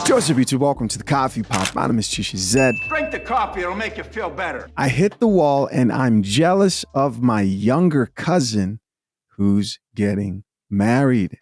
Joseph YouTube, welcome to the Coffee Pot. My name is Chishy Zed. Drink the coffee, it'll make you feel better. I hit the wall and I'm jealous of my younger cousin who's getting married.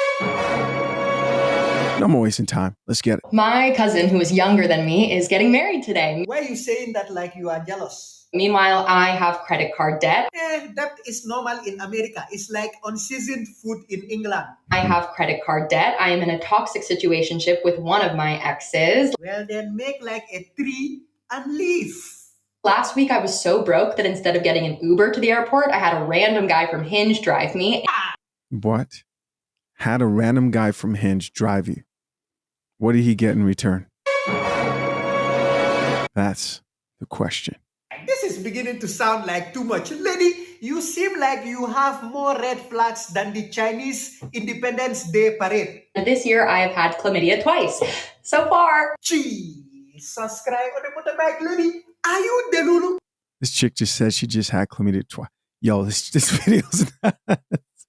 No more wasting time. Let's get it. My cousin, who is younger than me, is getting married today. Why are you saying that like you are jealous? Meanwhile, I have credit card debt. That is normal in America. It's like unseasoned food in England. I have credit card debt. I am in a toxic situationship with one of my exes. Well, then make like a tree and leave. Last week, I was so broke that instead of getting an Uber to the airport, I had a random guy from Hinge drive me. What? Had a random guy from Hinge drive you. What did he get in return? That's the question. This is beginning to sound like too much. Lady, you seem like you have more red flags than the Chinese Independence Day parade. This year, I have had chlamydia twice. So far. Gee, subscribe on the motorbike, lady. Are you Delulu? This chick just said she just had chlamydia twice. Yo, this video's nuts.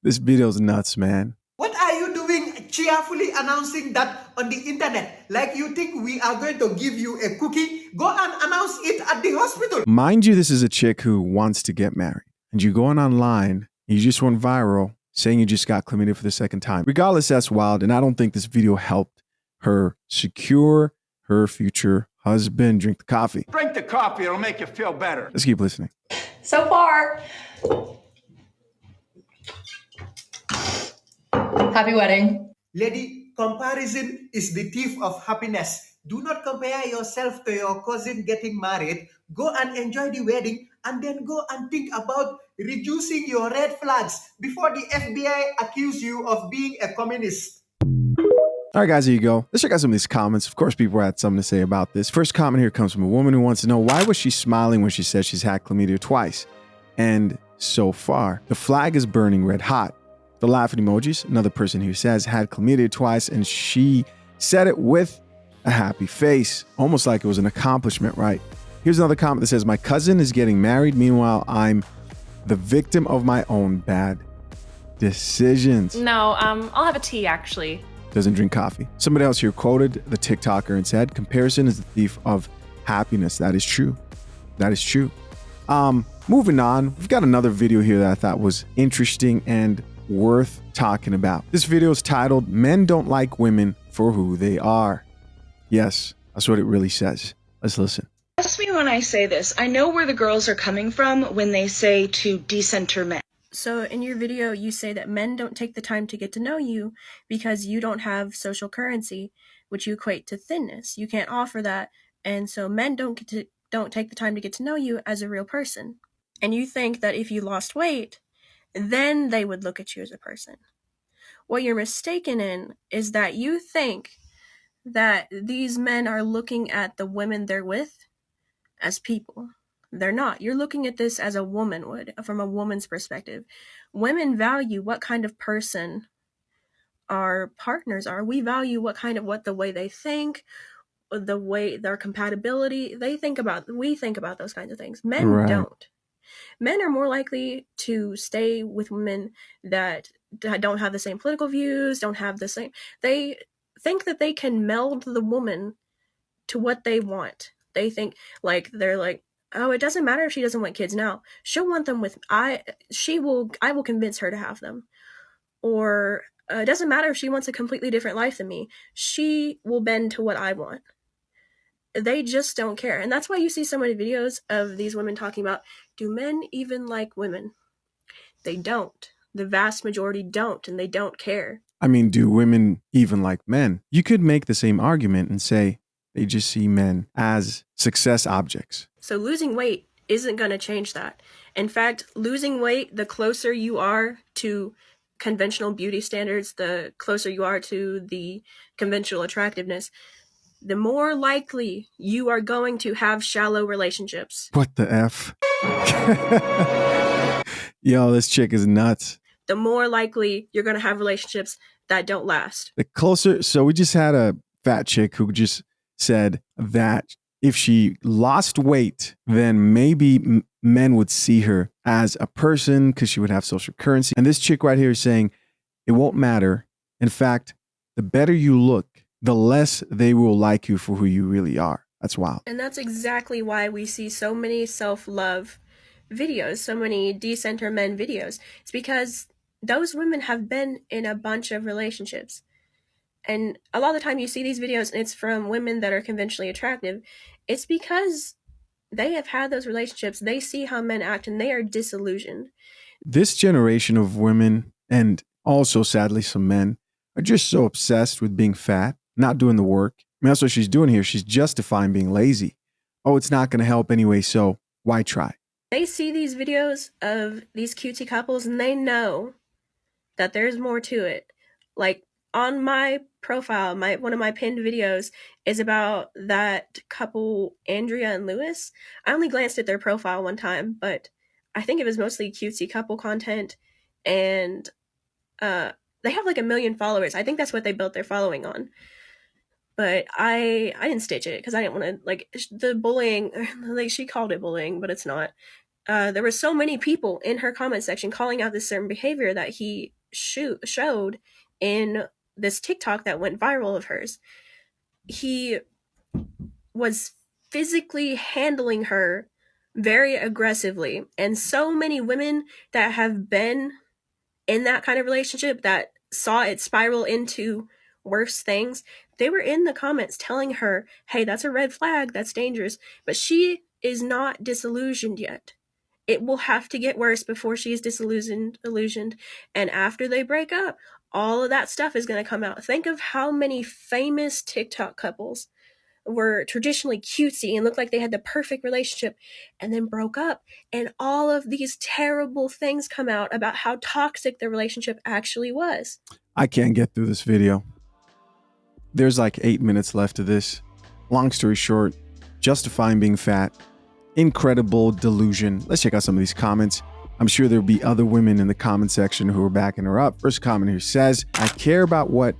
This video's nuts, man. What are you doing cheerfully announcing that on the internet? Like you think we are going to give you a cookie? Go and announce it at the hospital. Mind you, this is a chick who wants to get married. And you go online, and you just went viral saying you just got chlamydia for the second time. Regardless, that's wild. And I don't think this video helped her secure her future husband. Drink the coffee. Drink the coffee, it'll make you feel better. Let's keep listening. So far. Happy wedding. Lady, comparison is the thief of happiness. Do not compare yourself to your cousin getting married. Go and enjoy the wedding and then go and think about reducing your red flags before the FBI accuse you of being a communist. All right, guys, here you go. Let's check out some of these comments. Of course, people had something to say about this. First comment here comes from a woman who wants to know, why was she smiling when she said she's had chlamydia twice? And so far, the flag is burning red hot. The laughing emojis, another person who says had chlamydia twice, and she said it with a happy face, almost like it was an accomplishment, right? Here's another comment that says, my cousin is getting married. Meanwhile, I'm the victim of my own bad decisions. No, I'll have a tea, actually. Doesn't drink coffee. Somebody else here quoted the TikToker and said, comparison is the thief of happiness. That is true. That is true. Moving on, we've got another video here that I thought was interesting and worth talking about. This video is titled, Men Don't Like Women for Who They Are. Yes, that's what it really says. Let's listen. Trust me when I say this. I know where the girls are coming from when they say to decenter men. So in your video, you say that men don't take the time to get to know you because you don't have social currency, which you equate to thinness. You can't offer that. And so men don't take the time to get to know you as a real person. And you think that if you lost weight, then they would look at you as a person. What you're mistaken in is that you think that these men are looking at the women they're with as people. They're not. You're looking at this as a woman would, from a woman's perspective. Women value what kind of person our partners are. We value what the way they think, the way their compatibility. We think about those kinds of things. Men don't. Men are more likely to stay with women that don't have the same political views, don't have the same. They think that they can meld the woman to what they want. They think they're like, oh, it doesn't matter if she doesn't want kids now. She'll want them with I will convince her to have them. Or it doesn't matter if she wants a completely different life than me. She will bend to what I want. They just don't care. And that's why you see so many videos of these women talking about, do men even like women? They don't. The vast majority don't, and they don't care. I mean, do women even like men? You could make the same argument and say they just see men as success objects. So losing weight isn't going to change that. In fact, losing weight, the closer you are to conventional beauty standards, the closer you are to the conventional attractiveness, the more likely you are going to have shallow relationships. What the F? Yo, this chick is nuts. The more likely you're going to have relationships that don't last. The closer, so we just had a fat chick who just said that if she lost weight, then maybe men would see her as a person because she would have social currency. And this chick right here is saying it won't matter. In fact, the better you look, the less they will like you for who you really are. That's wild. And that's exactly why we see so many self-love videos, so many decenter men videos. It's because those women have been in a bunch of relationships. And a lot of the time you see these videos and it's from women that are conventionally attractive. It's because they have had those relationships. They see how men act and they are disillusioned. This generation of women, and also sadly some men, are just so obsessed with being fat, not doing the work. I mean, that's what she's doing here. She's justifying being lazy. Oh, it's not going to help anyway, so why try? They see these videos of these cutesy couples and they know that there's more to it. Like on my profile, one of my pinned videos is about that couple, Andrea and Lewis. I only glanced at their profile one time, but I think it was mostly cutesy couple content, and they have like 1 million followers. I think that's what they built their following on. But I didn't stitch it because I didn't want to, like, the bullying, like she called it bullying, but it's not. There were so many people in her comment section calling out this certain behavior that he showed in this TikTok that went viral of hers. He was physically handling her very aggressively, and so many women that have been in that kind of relationship that saw it spiral into worse things, they were in the comments telling her, hey, that's a red flag, that's dangerous. But she is not disillusioned yet. It will have to get worse before she is disillusioned. And after they break up, all of that stuff is going to come out. Think of how many famous TikTok couples were traditionally cutesy and looked like they had the perfect relationship and then broke up, and all of these terrible things come out about how toxic the relationship actually was. I can't get through this video. There's like 8 minutes left of this. Long story short, justifying being fat, incredible delusion. Let's check out some of these comments. I'm sure there'll be other women in the comment section who are backing her up. First comment here says, I care about what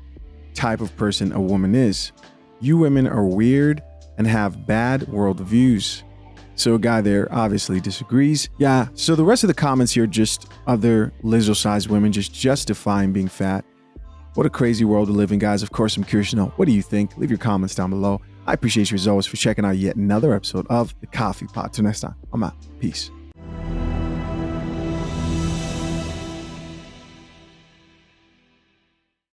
type of person a woman is. You women are weird and have bad worldviews. So a guy there obviously disagrees. Yeah, so the rest of the comments here, just other Lizzo-sized women just justifying being fat. What a crazy world we live in, guys. Of course, I'm curious to know, what do you think? Leave your comments down below. I appreciate you as always for checking out yet another episode of The Coffee Pot. Till next time, I'm out. Peace.